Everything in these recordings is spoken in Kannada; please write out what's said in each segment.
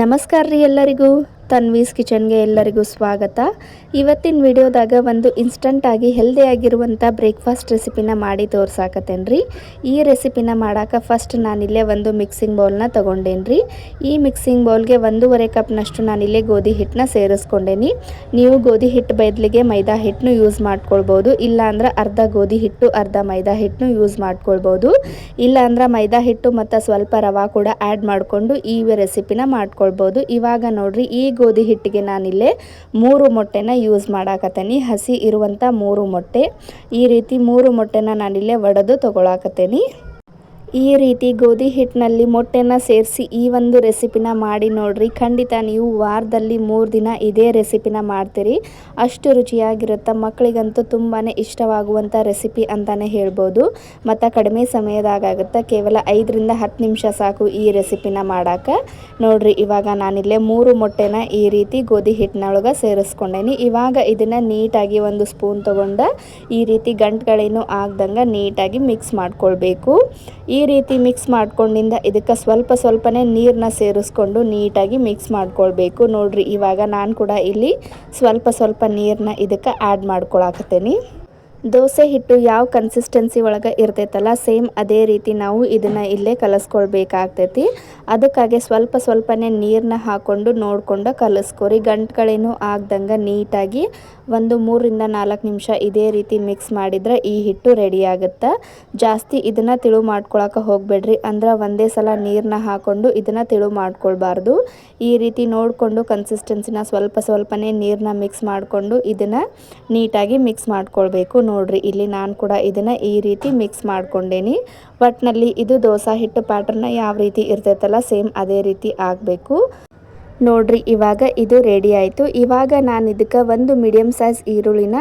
ನಮಸ್ಕಾರ ರೀ ಎಲ್ಲರಿಗೂ ತನ್ವೀಸ್ ಕಿಚನ್ಗೆ ಎಲ್ಲರಿಗೂ ಸ್ವಾಗತ. ಇವತ್ತಿನ ವಿಡಿಯೋದಾಗ ಒಂದು ಇನ್ಸ್ಟಂಟ್ ಆಗಿ ಹೆಲ್ದಿ ಆಗಿರುವಂಥ ಬ್ರೇಕ್ಫಾಸ್ಟ್ ರೆಸಿಪಿನ ಮಾಡಿ ತೋರ್ಸಾಕತ್ತೇನ್ರಿ. ಈ ರೆಸಿಪಿನ ಮಾಡಾಕ ಫಸ್ಟ್ ನಾನಿಲ್ಲೇ ಒಂದು ಮಿಕ್ಸಿಂಗ್ ಬೌಲ್ನ ತೊಗೊಂಡೇನ್ರಿ. ಈ ಮಿಕ್ಸಿಂಗ್ ಬೌಲ್ಗೆ 1.5 ಕಪ್ನಷ್ಟು ನಾನಿಲ್ಲೇ ಗೋಧಿ ಹಿಟ್ಟನ್ನ ಸೇರಿಸ್ಕೊಂಡೇನಿ. ನೀವು ಗೋಧಿ ಹಿಟ್ಟು ಬದಲಿಗೆ ಮೈದಾ ಹಿಟ್ಟನ್ನು ಯೂಸ್ ಮಾಡ್ಕೊಳ್ಬೋದು, ಇಲ್ಲ ಅಂದ್ರೆ ಅರ್ಧ ಗೋಧಿ ಹಿಟ್ಟು ಅರ್ಧ ಮೈದಾ ಹಿಟ್ಟನ್ನು ಯೂಸ್ ಮಾಡ್ಕೊಳ್ಬೋದು. ಇಲ್ಲ ಅಂದ್ರೆ ಮೈದಾ ಹಿಟ್ಟು ಮತ್ತು ಸ್ವಲ್ಪ ರವಾ ಕೂಡ ಆ್ಯಡ್ ಮಾಡಿಕೊಂಡು ಈ ರೆಸಿಪಿನ ಮಾಡ್ಕೊಳ್ಬೋದು. ಇವಾಗ ನೋಡ್ರಿ, ಈ ಗೋಧಿ ಹಿಟ್ಟಿಗೆ ನಾನಿಲ್ಲೇ 3 ಮೊಟ್ಟೆನ ಯೂಸ್ ಮಾಡಾಕತ್ತೇನಿ. ಹಸಿ ಇರುವಂಥ 3 ಮೊಟ್ಟೆ. ಈ ರೀತಿ 3 ಮೊಟ್ಟೆನ ನಾನಿಲ್ಲೇ ಒಡೆದು ತಗೊಳಕತ್ತೇನಿ. ಈ ರೀತಿ ಗೋಧಿ ಹಿಟ್ಟಿನಲ್ಲಿ ಮೊಟ್ಟೆನ ಸೇರಿಸಿ ಈ ಒಂದು ರೆಸಿಪಿನ ಮಾಡಿ ನೋಡ್ರಿ. ಖಂಡಿತ ನೀವು ವಾರದಲ್ಲಿ 3 ದಿನ ಇದೇ ರೆಸಿಪಿನ ಮಾಡ್ತೀರಿ. ಅಷ್ಟು ರುಚಿಯಾಗಿರುತ್ತೆ. ಮಕ್ಕಳಿಗಂತೂ ತುಂಬಾ ಇಷ್ಟವಾಗುವಂಥ ರೆಸಿಪಿ ಅಂತಲೇ ಹೇಳ್ಬೋದು. ಮತ್ತು ಕಡಿಮೆ ಸಮಯದಾಗುತ್ತೆ. ಕೇವಲ 5ರಿಂದ 10 ನಿಮಿಷ ಸಾಕು ಈ ರೆಸಿಪಿನ ಮಾಡೋಕ್ಕೆ. ನೋಡ್ರಿ, ಇವಾಗ ನಾನಿಲ್ಲೇ 3 ಮೊಟ್ಟೆನ ಈ ರೀತಿ ಗೋಧಿ ಹಿಟ್ಟಿನೊಳಗೆ ಸೇರಿಸ್ಕೊಂಡೇನಿ. ಇವಾಗ ಇದನ್ನು ನೀಟಾಗಿ ಒಂದು ಸ್ಪೂನ್ ತೊಗೊಂಡು ಈ ರೀತಿ ಗಂಟುಗಳೇನು ಆಗ್ದಂಗೆ ನೀಟಾಗಿ ಮಿಕ್ಸ್ ಮಾಡ್ಕೊಳ್ಬೇಕು. ಈ ರೀತಿ ಮಿಕ್ಸ್ ಮಾಡ್ಕೊಂಡಿಂದ ಇದಕ್ಕೆ ಸ್ವಲ್ಪನೇ ನೀರನ್ನ ಸೇರಿಸ್ಕೊಂಡು ನೀಟಾಗಿ ಮಿಕ್ಸ್ ಮಾಡ್ಕೊಳ್ಬೇಕು. ನೋಡ್ರಿ, ಇವಾಗ ನಾನು ಕೂಡ ಇಲ್ಲಿ ಸ್ವಲ್ಪ ನೀರನ್ನ ಇದಕ್ಕೆ ಆ್ಯಡ್ ಮಾಡ್ಕೊಳಕತ್ತೇನಿ. ದೋಸೆ ಹಿಟ್ಟು ಯಾವ ಕನ್ಸಿಸ್ಟೆನ್ಸಿ ಒಳಗೆ ಇರ್ತೈತಲ್ಲ, ಸೇಮ್ ಅದೇ ರೀತಿ ನಾವು ಇದನ್ನು ಇಲ್ಲೇ ಕಲಿಸ್ಕೊಳ್ಬೇಕಾಗ್ತೈತಿ. ಅದಕ್ಕಾಗಿ ಸ್ವಲ್ಪನೇ ನೀರನ್ನ ಹಾಕ್ಕೊಂಡು ನೋಡಿಕೊಂಡು ಕಲಿಸ್ಕೊರಿ. ಗಂಟುಗಳೇನು ಆಗ್ದಂಗೆ ನೀಟಾಗಿ ಒಂದು 3ರಿಂದ 4 ನಿಮಿಷ ಇದೇ ರೀತಿ ಮಿಕ್ಸ್ ಮಾಡಿದ್ರೆ ಈ ಹಿಟ್ಟು ರೆಡಿ ಆಗುತ್ತೆ. ಜಾಸ್ತಿ ಇದನ್ನು ತಿಳು ಮಾಡ್ಕೊಳಕ್ಕೆ ಹೋಗಬೇಡ್ರಿ, ಅಂದ್ರೆ ಒಂದೇ ಸಲ ನೀರನ್ನ ಹಾಕ್ಕೊಂಡು ಇದನ್ನು ತಿಳು ಮಾಡ್ಕೊಳ್ಬಾರ್ದು. ಈ ರೀತಿ ನೋಡಿಕೊಂಡು ಕನ್ಸಿಸ್ಟೆನ್ಸಿನ ಸ್ವಲ್ಪನೇ ನೀರನ್ನ ಮಿಕ್ಸ್ ಮಾಡಿಕೊಂಡು ಇದನ್ನು ನೀಟಾಗಿ ಮಿಕ್ಸ್ ಮಾಡ್ಕೊಳ್ಬೇಕು. ನೋಡ್ರಿ, ಇಲ್ಲಿ ನಾನು ಕೂಡ ಇದನ್ನು ಈ ರೀತಿ ಮಿಕ್ಸ್ ಮಾಡ್ಕೊಂಡೇನಿ. ಒಟ್ಟಿನಲ್ಲಿ ಇದು ದೋಸೆ ಹಿಟ್ಟು ಪ್ಯಾಟರ್ನ ಯಾವ ರೀತಿ ಇರ್ತೈತಲ್ಲ ಸೇಮ್ ಅದೇ ರೀತಿ ಆಗಬೇಕು. ನೋಡ್ರಿ, ಇವಾಗ ಇದು ರೆಡಿ ಆಯಿತು. ಇವಾಗ ನಾನು ಇದಕ್ಕೆ ಒಂದು ಮೀಡಿಯಮ್ ಸೈಜ್ ಈರುಳ್ಳಿನ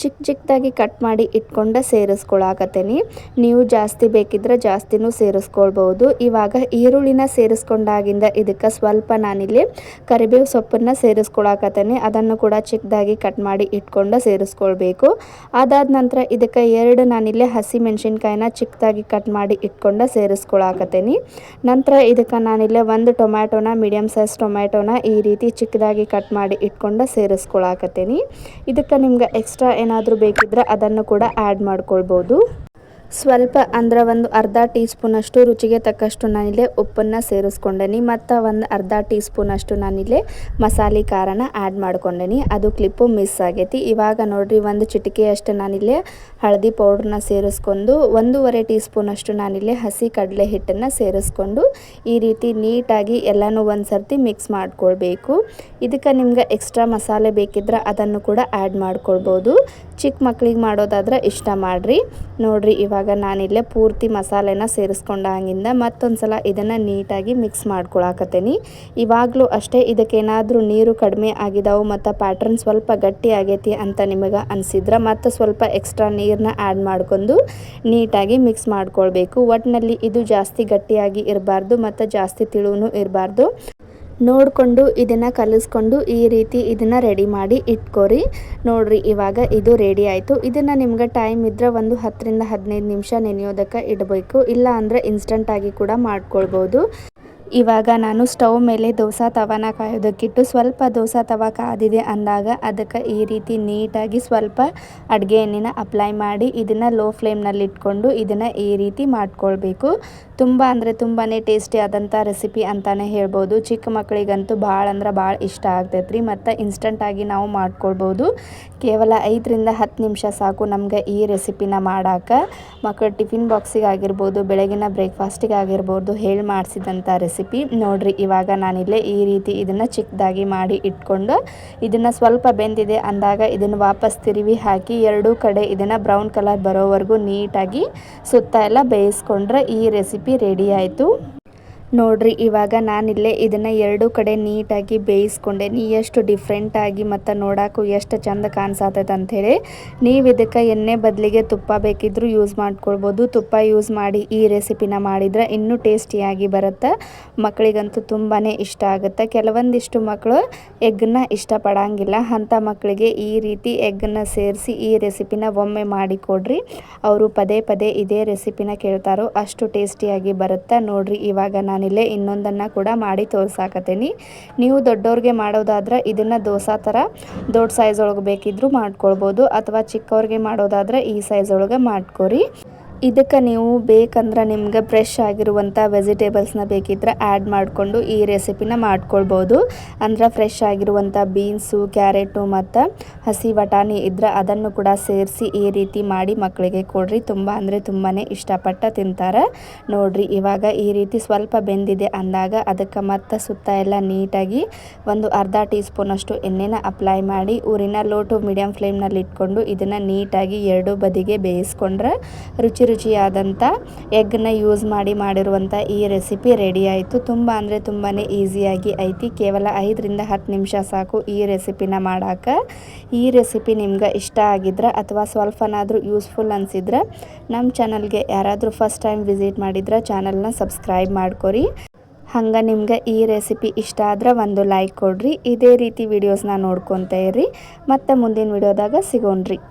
ಚಿಕ್ಕದಾಗಿ ಕಟ್ ಮಾಡಿ ಇಟ್ಕೊಂಡು ಸೇರಿಸ್ಕೊಳಕತ್ತೇನಿ. ನೀವು ಜಾಸ್ತಿ ಬೇಕಿದ್ರೆ ಜಾಸ್ತಿನೂ ಸೇರಿಸ್ಕೊಳ್ಬೋದು. ಇವಾಗ ಈರುಳ್ಳಿನ ಸೇರಿಸ್ಕೊಂಡಾಗಿಂದ ಇದಕ್ಕೆ ಸ್ವಲ್ಪ ನಾನಿಲ್ಲಿ ಕರಿಬೇವು ಸೊಪ್ಪನ್ನು ಸೇರಿಸ್ಕೊಳಕತ್ತೇನೆ. ಅದನ್ನು ಕೂಡ ಚಿಕ್ಕದಾಗಿ ಕಟ್ ಮಾಡಿ ಇಟ್ಕೊಂಡು ಸೇರಿಸ್ಕೊಳ್ಬೇಕು. ಅದಾದ ನಂತರ ಇದಕ್ಕೆ 2 ನಾನಿಲ್ಲಿ ಹಸಿ ಮೆಣಸಿನ್ಕಾಯಿನ ಚಿಕ್ಕದಾಗಿ ಕಟ್ ಮಾಡಿ ಇಟ್ಕೊಂಡು ಸೇರಿಸ್ಕೊಳಕತ್ತೇನಿ. ನಂತರ ಇದಕ್ಕೆ ನಾನಿಲ್ಲಿ 1 ಟೊಮ್ಯಾಟೋನ ಮೀಡಿಯಮ್ ಸೈಜ್ ಟೊಮ್ಯಾಟೋನ ಈ ರೀತಿ ಚಿಕ್ಕದಾಗಿ ಕಟ್ ಮಾಡಿ ಇಟ್ಕೊಂಡು ಸೇರಿಸ್ಕೊಳಕತ್ತೇನಿ. ಇದಕ್ಕೆ ನಿಮ್ಗೆ ಎಕ್ಸ್ಟ್ರಾ ಏನಾದರೂ ಬೇಕಿದ್ರೆ ಅದನ್ನು ಕೂಡ ಆ್ಯಡ್ ಮಾಡ್ಕೊಳ್ಬೋದು. ಸ್ವಲ್ಪ ಅಂದ್ರೆ ಒಂದು ಅರ್ಧ ಟೀ ಸ್ಪೂನಷ್ಟು ರುಚಿಗೆ ತಕ್ಕಷ್ಟು ನಾನಿಲ್ಲೇ ಉಪ್ಪನ್ನು ಸೇರಿಸ್ಕೊಂಡೇನಿ. ಮತ್ತು ಒಂದು ಅರ್ಧ ಟೀ ಸ್ಪೂನಷ್ಟು ನಾನಿಲ್ಲೇ ಮಸಾಲೆ ಖಾರನ ಆ್ಯಡ್ ಮಾಡ್ಕೊಂಡೇನಿ. ಅದು ಕ್ಲಿಪ್ಪು ಮಿಸ್ ಆಗೈತಿ. ಇವಾಗ ನೋಡ್ರಿ, ಒಂದು ಚಿಟಿಕೆಯಷ್ಟು ನಾನಿಲ್ಲೇ ಹಳದಿ ಪೌಡ್ರನ್ನ ಸೇರಿಸ್ಕೊಂಡು 1.5 ಟೀ ಸ್ಪೂನಷ್ಟು ನಾನಿಲ್ಲೇ ಹಸಿ ಕಡಲೆ ಹಿಟ್ಟನ್ನು ಸೇರಿಸ್ಕೊಂಡು ಈ ರೀತಿ ನೀಟಾಗಿ ಎಲ್ಲನೂ ಒಂದು ಸರ್ತಿ ಮಿಕ್ಸ್ ಮಾಡ್ಕೊಳ್ಬೇಕು. ಇದಕ್ಕೆ ನಿಮ್ಗೆ ಎಕ್ಸ್ಟ್ರಾ ಮಸಾಲೆ ಬೇಕಿದ್ರೆ ಅದನ್ನು ಕೂಡ ಆ್ಯಡ್ ಮಾಡ್ಕೊಳ್ಬೋದು. ಚಿಕ್ಕ ಮಕ್ಕಳಿಗೆ ಮಾಡೋದಾದ್ರೆ ಇಷ್ಟ ಮಾಡಿರಿ. ನೋಡ್ರಿ, ಇವಾಗ ನಾನಿಲ್ಲೇ ಪೂರ್ತಿ ಮಸಾಲೆನ ಸೇರಿಸ್ಕೊಂಡಾಗಿಂದ ಮತ್ತೊಂದು ಸಲ ಇದನ್ನು ನೀಟಾಗಿ ಮಿಕ್ಸ್ ಮಾಡ್ಕೊಳಕತ್ತೇನಿ. ಇವಾಗಲೂ ಅಷ್ಟೇ, ಇದಕ್ಕೇನಾದರೂ ನೀರು ಕಡಿಮೆ ಆಗಿದಾವು ಮತ್ತು ಪ್ಯಾಟ್ರನ್ ಸ್ವಲ್ಪ ಗಟ್ಟಿ ಆಗೈತಿ ಅಂತ ನಿಮಗೆ ಅನಿಸಿದ್ರೆ ಮತ್ತು ಸ್ವಲ್ಪ ಎಕ್ಸ್ಟ್ರಾ ನೀರನ್ನ ಆ್ಯಡ್ ಮಾಡ್ಕೊಂಡು ನೀಟಾಗಿ ಮಿಕ್ಸ್ ಮಾಡ್ಕೊಳ್ಬೇಕು. ಒಟ್ಟಿನಲ್ಲಿ ಇದು ಜಾಸ್ತಿ ಗಟ್ಟಿಯಾಗಿ ಇರಬಾರ್ದು ಮತ್ತು ಜಾಸ್ತಿ ತಿಳುವೂ ಇರಬಾರ್ದು. ನೋಡಿಕೊಂಡು ಇದನ್ನು ಕಲಿಸ್ಕೊಂಡು ಈ ರೀತಿ ಇದನ್ನು ರೆಡಿ ಮಾಡಿ ಇಟ್ಕೊರಿ. ನೋಡ್ರಿ, ಇವಾಗ ಇದು ರೆಡಿ ಆಯಿತು. ಇದನ್ನು ನಿಮ್ಗೆ ಟೈಮ್ ಇದ್ದರೆ ಒಂದು 10ರಿಂದ 15 ನಿಮಿಷ ನೆನೆಯೋದಕ್ಕೆ ಇಡಬೇಕು. ಇಲ್ಲ ಅಂದರೆ ಇನ್ಸ್ಟಂಟಾಗಿ ಕೂಡ ಮಾಡ್ಕೊಳ್ಬೋದು. ಇವಾಗ ನಾನು ಸ್ಟವ್ ಮೇಲೆ ದೋಸೆ ತವಾನ ಕಾಯೋದಕ್ಕಿಟ್ಟು ಸ್ವಲ್ಪ ದೋಸೆ ತವ ಕಾದಿದೆ ಅಂದಾಗ ಅದಕ್ಕೆ ಈ ರೀತಿ ನೀಟಾಗಿ ಸ್ವಲ್ಪ ಅಡುಗೆ ಎಣ್ಣೆನ ಅಪ್ಲೈ ಮಾಡಿ ಇದನ್ನು ಲೋ ಫ್ಲೇಮ್ನಲ್ಲಿ ಇಟ್ಕೊಂಡು ಇದನ್ನು ಈ ರೀತಿ ಮಾಡ್ಕೊಳ್ಬೇಕು. ತುಂಬ ಅಂದರೆ ತುಂಬಾ ಟೇಸ್ಟಿ ಆದಂಥ ರೆಸಿಪಿ ಅಂತಲೇ ಹೇಳ್ಬೋದು. ಚಿಕ್ಕ ಮಕ್ಕಳಿಗಂತೂ ಭಾಳ ಇಷ್ಟ ಆಗ್ತೈತೆ ರೀ. ಮತ್ತು ಇನ್ಸ್ಟಂಟಾಗಿ ನಾವು ಮಾಡ್ಕೊಳ್ಬೋದು. ಕೇವಲ 5ರಿಂದ 10 ನಿಮಿಷ ಸಾಕು ನಮಗೆ ಈ ರೆಸಿಪಿನ ಮಾಡೋಕೆ. ಮಕ್ಕಳು ಟಿಫಿನ್ ಬಾಕ್ಸಿಗೆ ಆಗಿರ್ಬೋದು, ಬೆಳಗಿನ ಬ್ರೇಕ್ಫಾಸ್ಟಿಗೆ ಆಗಿರ್ಬೋದು ಹೇಳಿ ಮಾಡಿಸಿದಂಥ ರೆಸಿಪಿ. ನೋಡ್ರಿ, ಇವಾಗ ನಾನಿಲ್ಲೇ ಈ ರೀತಿ ಇದನ್ನು ಚಿಕ್ಕದಾಗಿ ಮಾಡಿ ಇಟ್ಕೊಂಡು ಇದನ್ನು ಸ್ವಲ್ಪ ಬೆಂದಿದೆ ಅಂದಾಗ ಇದನ್ನು ವಾಪಸ್ ತಿರುವಿ ಹಾಕಿ 2 ಕಡೆ ಇದನ್ನು ಬ್ರೌನ್ ಕಲರ್ ಬರೋವರೆಗೂ ನೀಟಾಗಿ ಸುತ್ತ ಎಲ್ಲ ಬೇಯಿಸ್ಕೊಂಡ್ರೆ ಈ ರೆಸಿಪಿ ರೆಡಿ ಆಯಿತು. ನೋಡ್ರಿ, ಇವಾಗ ನಾನಿಲ್ಲೇ ಇದನ್ನು 2 ಕಡೆ ನೀಟಾಗಿ ಬೇಯಿಸ್ಕೊಂಡೇನಿ. ಎಷ್ಟು ಡಿಫ್ರೆಂಟಾಗಿ ಮತ್ತು ನೋಡೋಕ್ಕೂ ಎಷ್ಟು ಚಂದ ಕಾಣಿಸತ್ತೈತೆ ಅಂಥೇಳಿ. ನೀವು ಇದಕ್ಕೆ ಎಣ್ಣೆ ಬದಲಿಗೆ ತುಪ್ಪ ಬೇಕಿದ್ದರೂ ಯೂಸ್ ಮಾಡ್ಕೊಳ್ಬೋದು. ತುಪ್ಪ ಯೂಸ್ ಮಾಡಿ ಈ ರೆಸಿಪಿನ ಮಾಡಿದರೆ ಇನ್ನೂ ಟೇಸ್ಟಿಯಾಗಿ ಬರುತ್ತೆ. ಮಕ್ಕಳಿಗಂತೂ ತುಂಬಾ ಇಷ್ಟ ಆಗುತ್ತೆ. ಕೆಲವೊಂದಿಷ್ಟು ಮಕ್ಕಳು ಎಗ್ಗನ್ನ ಇಷ್ಟಪಡೋಂಗಿಲ್ಲ. ಅಂಥ ಮಕ್ಕಳಿಗೆ ಈ ರೀತಿ ಎಗ್ಗನ್ನು ಸೇರಿಸಿ ಈ ರೆಸಿಪಿನ ಒಮ್ಮೆ ಮಾಡಿಕೊಡ್ರಿ. ಅವರು ಪದೇ ಇದೇ ರೆಸಿಪಿನ ಕೇಳ್ತಾರೋ ಅಷ್ಟು ಟೇಸ್ಟಿಯಾಗಿ ಬರುತ್ತೆ. ನೋಡ್ರಿ, ಇವಾಗ ನಾನು ನಾನಿಲ್ಲೇ ಇನ್ನೊಂದನ್ನು ಕೂಡ ಮಾಡಿ ತೋರ್ಸಾಕತ್ತೀನಿ. ನೀವು ದೊಡ್ಡವ್ರಿಗೆ ಮಾಡೋದಾದ್ರೆ ಇದನ್ನು ದೋಸೆ ಥರ ದೊಡ್ಡ ಸೈಜ್ ಒಳಗೆ ಬೇಕಿದ್ರೂ ಮಾಡ್ಕೊಳ್ಬೋದು, ಅಥವಾ ಚಿಕ್ಕವ್ರಿಗೆ ಮಾಡೋದಾದ್ರೆ ಈ ಸೈಜ್ ಒಳಗೆ ಮಾಡ್ಕೊರಿ. ಇದಕ್ಕೆ ನೀವು ಬೇಕಂದ್ರೆ ನಿಮ್ಗೆ ಫ್ರೆಶ್ ಆಗಿರುವಂಥ ವೆಜಿಟೇಬಲ್ಸ್ನ ಬೇಕಿದ್ರೆ ಆ್ಯಡ್ ಮಾಡಿಕೊಂಡು ಈ ರೆಸಿಪಿನ ಮಾಡ್ಕೊಳ್ಬೋದು. ಅಂದ್ರೆ ಫ್ರೆಶ್ ಆಗಿರುವಂಥ ಬೀನ್ಸು, ಕ್ಯಾರೆಟು ಮತ್ತು ಹಸಿ ಬಟಾಣಿ ಇದ್ರೆ ಅದನ್ನು ಕೂಡ ಸೇರಿಸಿ ಈ ರೀತಿ ಮಾಡಿ ಮಕ್ಕಳಿಗೆ ಕೊಡ್ರಿ. ತುಂಬ ಅಂದರೆ ತುಂಬಾ ಇಷ್ಟಪಟ್ಟು ತಿಂತಾರೆ. ನೋಡಿರಿ, ಇವಾಗ ಈ ರೀತಿ ಸ್ವಲ್ಪ ಬೆಂದಿದೆ ಅಂದಾಗ ಅದಕ್ಕೆ ಮತ್ತೆ ಸುತ್ತ ಎಲ್ಲ ನೀಟಾಗಿ ಒಂದು ಅರ್ಧ ಟೀ ಸ್ಪೂನಷ್ಟು ಎಣ್ಣೆನ ಅಪ್ಲೈ ಮಾಡಿ ಊರಿನ ಲೋ ಟು ಮೀಡಿಯಮ್ ಫ್ಲೇಮ್ನಲ್ಲಿ ಇಟ್ಕೊಂಡು ಇದನ್ನು ನೀಟಾಗಿ ಎರಡೂ ಬದಿಗೆ ಬೇಯಿಸ್ಕೊಂಡ್ರೆ ರುಚಿಯಾದಂಥ ಎಗ್ನ ಯೂಸ್ ಮಾಡಿರುವಂಥ ಈ ರೆಸಿಪಿ ರೆಡಿ ಆಯಿತು. ತುಂಬ ಅಂದರೆ ತುಂಬಾ ಈಸಿಯಾಗಿ ಐತಿ. ಕೇವಲ 5ರಿಂದ 10 ನಿಮಿಷ ಸಾಕು ಈ ರೆಸಿಪಿನ ಮಾಡೋಕೆ. ಈ ರೆಸಿಪಿ ನಿಮ್ಗೆ ಇಷ್ಟ ಆಗಿದ್ರೆ ಅಥವಾ ಸ್ವಲ್ಪನಾದರೂ ಯೂಸ್ಫುಲ್ ಅನಿಸಿದ್ರೆ ನಮ್ಮ ಚಾನಲ್ಗೆ ಯಾರಾದರೂ ಫಸ್ಟ್ ಟೈಮ್ ವಿಸಿಟ್ ಮಾಡಿದ್ರೆ ಚಾನಲ್ನ ಸಬ್ಸ್ಕ್ರೈಬ್ ಮಾಡ್ಕೊರಿ. ಹಂಗೆ ನಿಮ್ಗೆ ಈ ರೆಸಿಪಿ ಇಷ್ಟ ಆದ್ರೆ ಒಂದು ಲೈಕ್ ಕೊಡ್ರಿ. ಇದೇ ರೀತಿ ವಿಡಿಯೋಸ್ನ ನೋಡ್ಕೊತ ಇರ್ರಿ. ಮತ್ತು ಮುಂದಿನ ವಿಡಿಯೋದಾಗ ಸಿಗೋಣ್ರಿ.